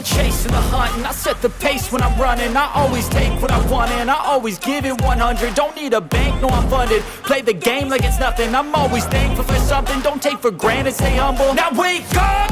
the chase and the hunt, and I set the pace when I'm running. I always take what I want and I always give it 100. Don't need a bank, no I'm funded. Play the game like it's nothing. I'm always thankful for something. Don't take for granted, stay humble. Now wake up!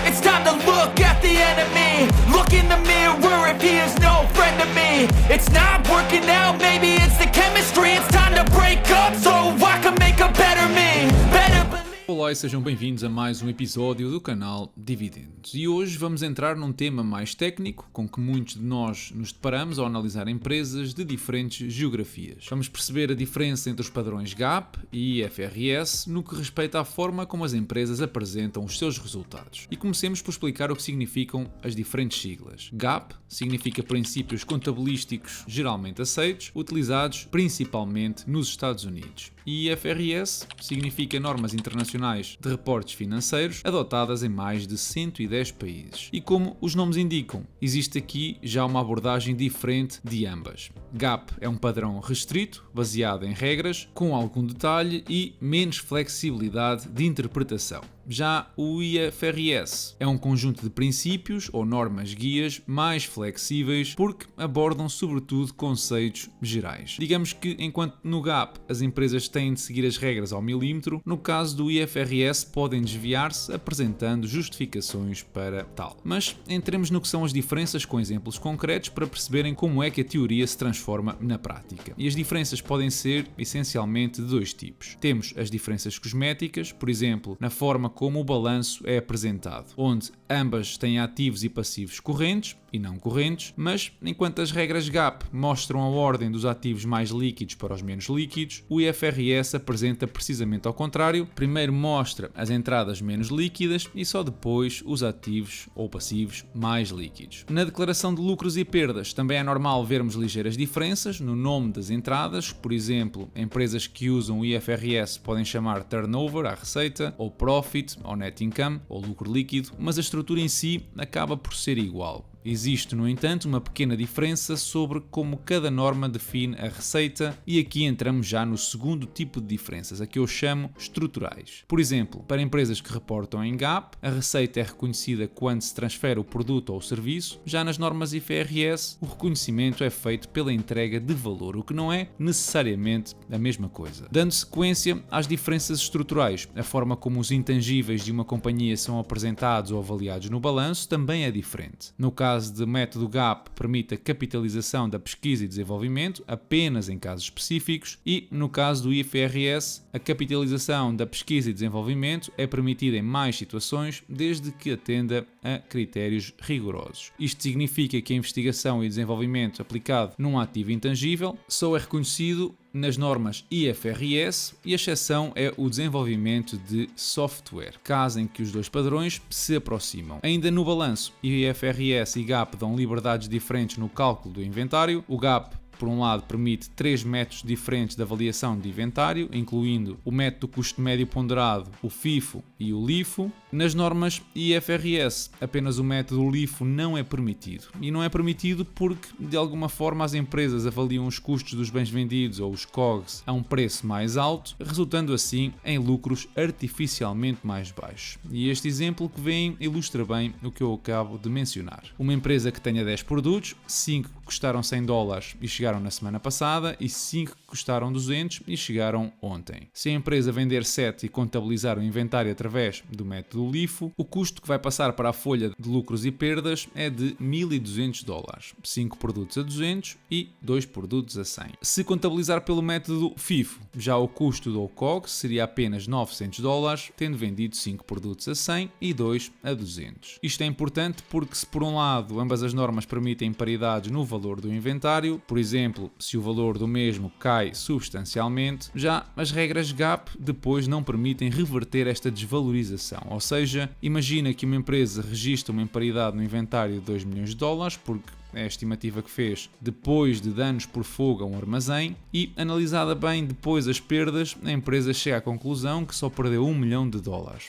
It's time to look at the enemy. Look in the mirror if he is no friend to me. It's not working out, maybe it's the chemistry. It's time to break up so I can make a better me. Better believe. Olá e sejam bem-vindos a mais um episódio do canal Dividendos. E hoje vamos entrar num tema mais técnico, com que muitos de nós nos deparamos ao analisar empresas de diferentes geografias. Vamos perceber a diferença entre os padrões GAAP e IFRS no que respeita à forma como as empresas apresentam os seus resultados. E comecemos por explicar o que significam as diferentes siglas. GAAP significa princípios contabilísticos geralmente aceitos, utilizados principalmente nos Estados Unidos. E IFRS significa normas internacionais de reportes financeiros adotadas em mais de 110 países. E como os nomes indicam, existe aqui já uma abordagem diferente de ambas. GAAP é um padrão restrito, baseado em regras, com algum detalhe e menos flexibilidade de interpretação. Já o IFRS é um conjunto de princípios ou normas guias mais flexíveis porque abordam sobretudo conceitos gerais. Digamos que enquanto no GAAP as empresas têm de seguir as regras ao milímetro, no caso do IFRS podem desviar-se apresentando justificações para tal. Mas entremos no que são as diferenças com exemplos concretos para perceberem como é que a teoria se transforma na prática. E as diferenças podem ser essencialmente de dois tipos. Temos as diferenças cosméticas, por exemplo, na forma como o balanço é apresentado, onde ambas têm ativos e passivos correntes e não correntes, mas enquanto as regras GAAP mostram a ordem dos ativos mais líquidos para os menos líquidos, o IFRS apresenta precisamente ao contrário. Primeiro mostra as entradas menos líquidas e só depois os ativos ou passivos mais líquidos. Na declaração de lucros e perdas também é normal vermos ligeiras diferenças no nome das entradas. Por exemplo, empresas que usam o IFRS podem chamar turnover à receita, ou profit ou net income, ou lucro líquido, mas a estrutura em si acaba por ser igual. Existe, no entanto, uma pequena diferença sobre como cada norma define a receita, e aqui entramos já no segundo tipo de diferenças, a que eu chamo estruturais. Por exemplo, para empresas que reportam em GAAP, a receita é reconhecida quando se transfere o produto ou o serviço. Já nas normas IFRS, o reconhecimento é feito pela entrega de valor, o que não é necessariamente a mesma coisa. Dando sequência às diferenças estruturais, a forma como os intangíveis de uma companhia são apresentados ou avaliados no balanço também é diferente. No caso de método GAAP, permite a capitalização da pesquisa e desenvolvimento apenas em casos específicos, e no caso do IFRS, a capitalização da pesquisa e desenvolvimento é permitida em mais situações, desde que atenda a critérios rigorosos. Isto significa que a investigação e desenvolvimento aplicado num ativo intangível só é reconhecido nas normas IFRS, e a exceção é o desenvolvimento de software, caso em que os dois padrões se aproximam. Ainda no balanço, IFRS e GAAP dão liberdades diferentes no cálculo do inventário. O GAAP, por um lado, permite 3 métodos diferentes de avaliação de inventário, incluindo o método custo médio ponderado, o FIFO e o LIFO. Nas normas IFRS, apenas o método LIFO não é permitido. E não é permitido porque, de alguma forma, as empresas avaliam os custos dos bens vendidos ou os COGS a um preço mais alto, resultando assim em lucros artificialmente mais baixos. E este exemplo que vem ilustra bem o que eu acabo de mencionar. Uma empresa que tenha 10 produtos, 5 custaram $100 e chegaram na semana passada, e 5 custaram 200 e chegaram ontem. Se a empresa vender 7 e contabilizar o inventário através do método LIFO, o custo que vai passar para a folha de lucros e perdas é de $1.200, 5 produtos a 200 e 2 produtos a 100. Se contabilizar pelo método FIFO, já o custo do COGS seria apenas $900, tendo vendido 5 produtos a 100 e 2 a 200. Isto é importante porque, se por um lado ambas as normas permitem paridades no valor do inventário, por exemplo, se o valor do mesmo cai substancialmente, já as regras GAAP depois não permitem reverter esta desvalorização. Ou seja, imagina que uma empresa registra uma imparidade no inventário de $2 milhões porque é a estimativa que fez depois de danos por fogo a um armazém, e analisada bem depois as perdas, a empresa chega à conclusão que só perdeu $1 milhão.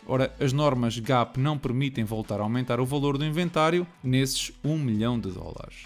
Ora, as normas GAP não permitem voltar a aumentar o valor do inventário nesses $1 milhão.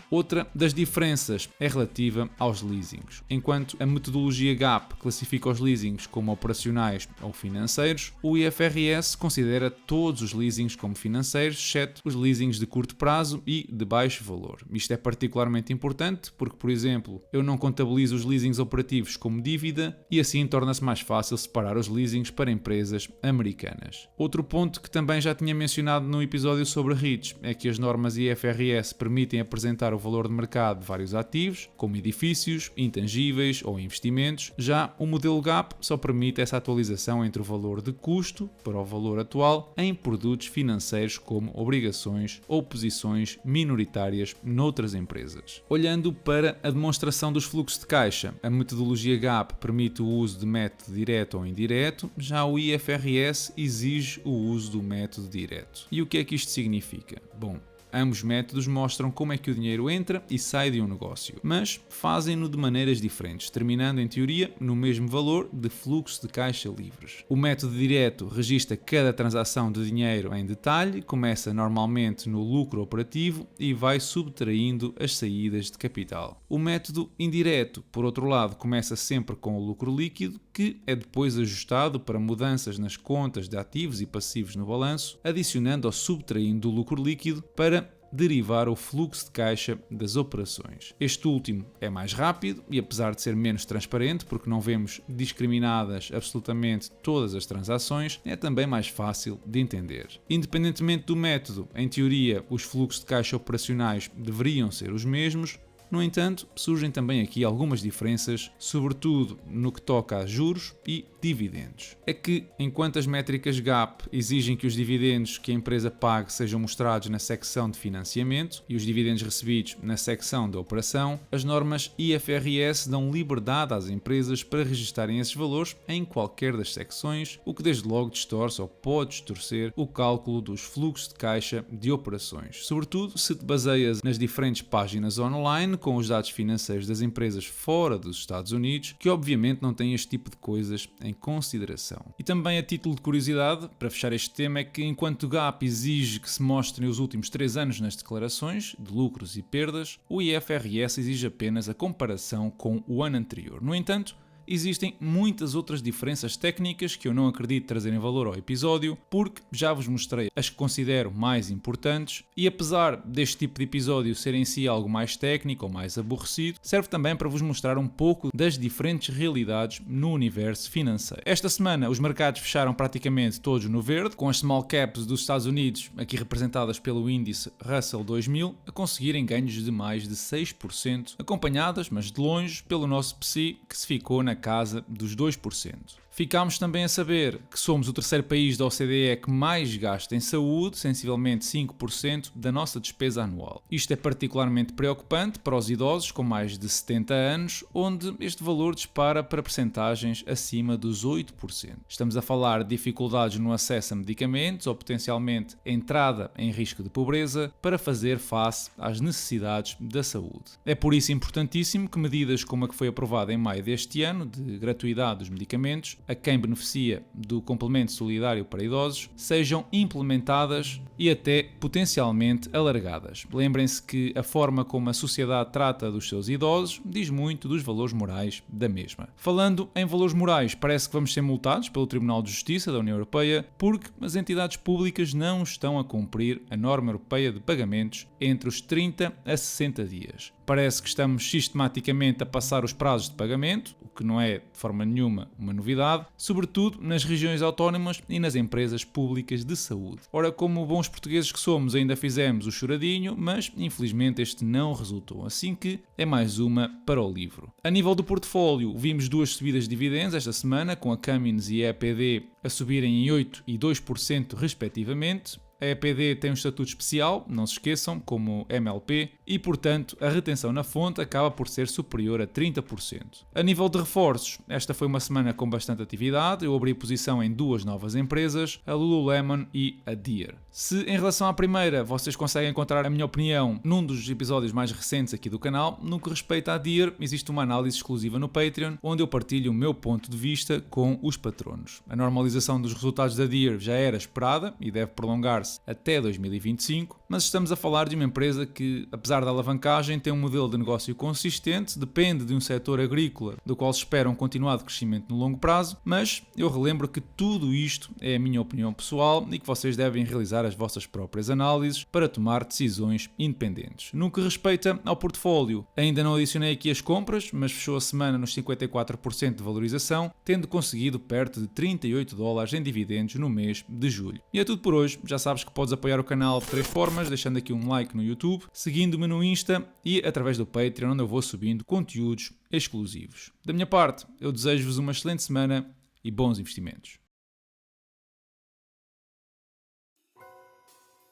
Outra das diferenças é relativa aos leasings. Enquanto a metodologia GAP classifica os leasings como operacionais ou financeiros, o IFRS considera todos os leasings como financeiros, exceto os leasings de curto prazo e de baixo valor. Isto é particularmente importante porque, por exemplo, eu não contabilizo os leasings operativos como dívida e assim torna-se mais fácil separar os leasings para empresas americanas. Outro ponto que também já tinha mencionado no episódio sobre REITs é que as normas IFRS permitem apresentar o valor de mercado de vários ativos, como edifícios, intangíveis ou investimentos. Já o modelo GAP só permite essa atualização entre o valor de custo para o valor atual em produtos financeiros como obrigações ou posições minoritárias noutras empresas. Olhando para a demonstração dos fluxos de caixa, a metodologia GAP permite o uso de método direto ou indireto, já o IFRS exige o uso do método direto. E o que é que isto significa? Bom, ambos métodos mostram como é que o dinheiro entra e sai de um negócio, mas fazem-no de maneiras diferentes, terminando em teoria no mesmo valor de fluxo de caixa livres. O método direto registra cada transação de dinheiro em detalhe, começa normalmente no lucro operativo e vai subtraindo as saídas de capital. O método indireto, por outro lado, começa sempre com o lucro líquido, que é depois ajustado para mudanças nas contas de ativos e passivos no balanço, adicionando ou subtraindo o lucro líquido para derivar o fluxo de caixa das operações. Este último é mais rápido e, apesar de ser menos transparente, porque não vemos discriminadas absolutamente todas as transações, é também mais fácil de entender. Independentemente do método, em teoria, os fluxos de caixa operacionais deveriam ser os mesmos. No entanto, surgem também aqui algumas diferenças, sobretudo no que toca a juros e dividendos. É que, enquanto as métricas GAP exigem que os dividendos que a empresa pague sejam mostrados na secção de financiamento e os dividendos recebidos na secção da operação, as normas IFRS dão liberdade às empresas para registarem esses valores em qualquer das secções, o que desde logo distorce ou pode distorcer o cálculo dos fluxos de caixa de operações, sobretudo se te baseias nas diferentes páginas online com os dados financeiros das empresas fora dos Estados Unidos, que obviamente não têm este tipo de coisas em consideração. E também a título de curiosidade, para fechar este tema, é que enquanto o GAP exige que se mostrem os últimos 3 anos nas declarações de lucros e perdas, o IFRS exige apenas a comparação com o ano anterior. No entanto, existem muitas outras diferenças técnicas que eu não acredito trazerem valor ao episódio, porque já vos mostrei as que considero mais importantes e, apesar deste tipo de episódio ser em si algo mais técnico ou mais aborrecido, serve também para vos mostrar um pouco das diferentes realidades no universo financeiro. Esta semana os mercados fecharam praticamente todos no verde, com as small caps dos Estados Unidos, aqui representadas pelo índice Russell 2000, a conseguirem ganhos de mais de 6%, acompanhadas, mas de longe, pelo nosso PSI, que se ficou na casa dos 2%. Ficámos também a saber que somos o terceiro país da OCDE que mais gasta em saúde, sensivelmente 5% da nossa despesa anual. Isto é particularmente preocupante para os idosos com mais de 70 anos, onde este valor dispara para percentagens acima dos 8%. Estamos a falar de dificuldades no acesso a medicamentos ou potencialmente entrada em risco de pobreza para fazer face às necessidades da saúde. É por isso importantíssimo que medidas como a que foi aprovada em maio deste ano, de gratuidade dos medicamentos, a quem beneficia do complemento solidário para idosos, sejam implementadas e até potencialmente alargadas. Lembrem-se que a forma como a sociedade trata dos seus idosos diz muito dos valores morais da mesma. Falando em valores morais, parece que vamos ser multados pelo Tribunal de Justiça da União Europeia porque as entidades públicas não estão a cumprir a norma europeia de pagamentos entre os 30 a 60 dias. Parece que estamos sistematicamente a passar os prazos de pagamento, o que não é de forma nenhuma uma novidade, sobretudo nas regiões autónomas e nas empresas públicas de saúde. Ora, como bons portugueses que somos, ainda fizemos o choradinho, mas infelizmente este não resultou, assim que é mais uma para o livro. A nível do portfólio, vimos 2 subidas de dividendos esta semana, com a Cummins e a EPD a subirem em 8% e 2% respectivamente. A EPD tem um estatuto especial, não se esqueçam, como MLP, e portanto a retenção na fonte acaba por ser superior a 30%. A nível de reforços, esta foi uma semana com bastante atividade, eu abri posição em duas novas empresas, a Lululemon e a Deere. Se em relação à primeira vocês conseguem encontrar a minha opinião num dos episódios mais recentes aqui do canal, no que respeita à Deere, existe uma análise exclusiva no Patreon, onde eu partilho o meu ponto de vista com os patronos. A normalização dos resultados da Deere já era esperada e deve prolongar-se até 2025, mas estamos a falar de uma empresa que, apesar da alavancagem, tem um modelo de negócio consistente, depende de um setor agrícola do qual se espera um continuado crescimento no longo prazo, mas eu relembro que tudo isto é a minha opinião pessoal e que vocês devem realizar as vossas próprias análises para tomar decisões independentes. No que respeita ao portfólio, ainda não adicionei aqui as compras, mas fechou a semana nos 54% de valorização, tendo conseguido perto de $38 em dividendos no mês de julho. E é tudo por hoje, já sabes que podes apoiar o canal de 3 formas, deixando aqui um like no YouTube, seguindo-me no Insta e através do Patreon, onde eu vou subindo conteúdos exclusivos. Da minha parte, eu desejo-vos uma excelente semana e bons investimentos.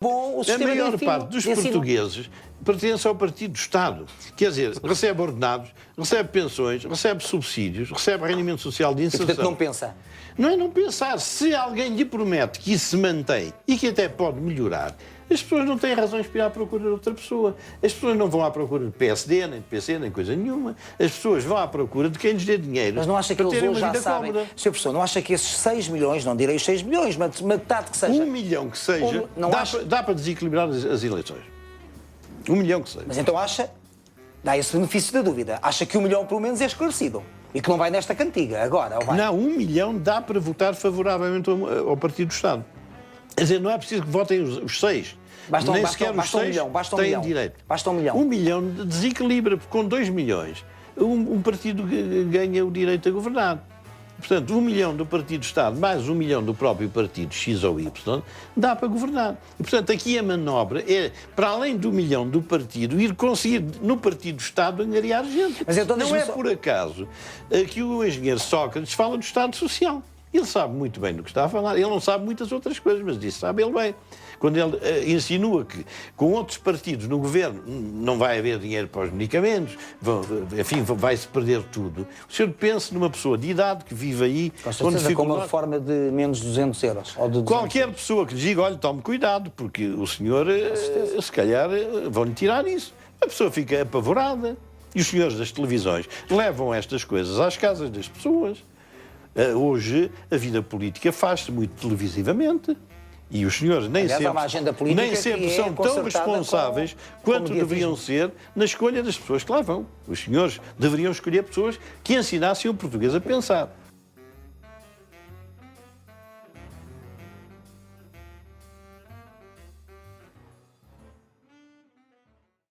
Bom, o A sistema maior de ensino- parte dos de ensino- portugueses pertence ao Partido do Estado. Quer dizer, recebe ordenados, recebe pensões, recebe subsídios, recebe rendimento social de E, inserção. portanto, não pensa. Não é não pensar. Se alguém lhe promete que isso se mantém e que até pode melhorar, as pessoas não têm razões para ir à procura de outra pessoa. As pessoas não vão à procura de PSD, nem de PC, nem coisa nenhuma. As pessoas vão à procura de quem lhes dê dinheiro. Mas não acha que para eles terem hoje uma já vida sabem? cómoda. Sr. Professor, não acha que esses 6 milhões, não direi os 6 milhões, mas metade que seja... 1 milhão que seja, Não dá, acha- dá para desequilibrar as eleições. 1 milhão que seja. Mas então acha, dá esse benefício da dúvida, acha que 1 milhão pelo menos é esclarecido e que não vai nesta cantiga agora, ou vai? Não, 1 milhão dá para votar favoravelmente ao Partido do Estado. Quer dizer, não é preciso que votem os 6. Nem sequer os 6 têm direito. Basta 1 milhão. 1 milhão desequilibra, porque com 2 milhões um partido ganha o direito a governar. Portanto, 1 milhão do Partido do Estado mais 1 milhão do próprio partido X ou Y dá para governar. E, portanto, aqui a manobra é, para além do 1 milhão do partido, ir conseguir no Partido do Estado angariar gente. Mas então não deixa-me é só- por acaso que o engenheiro Sócrates fala do Estado Social. Ele sabe muito bem do que está a falar. Ele não sabe muitas outras coisas, mas disso sabe ele bem. Quando ele insinua que com outros partidos no governo não vai haver dinheiro para os medicamentos, enfim, vai-se perder tudo. O senhor pense numa pessoa de idade que vive aí... Com certeza, com uma reforma de menos de 200 euros. Ou de 200 Qualquer pessoa que lhe diga, olha, tome cuidado, porque o senhor, se calhar, vão-lhe tirar isso. A pessoa fica apavorada. E os senhores das televisões levam estas coisas às casas das pessoas. Hoje, a vida política faz-se muito televisivamente. E os senhores nem Aliás, há uma agenda política nem sempre que é são tão concertada responsáveis com quanto mediatismo. deveriam ser na escolha das pessoas que lá vão. Os senhores deveriam escolher pessoas que ensinassem o português a pensar.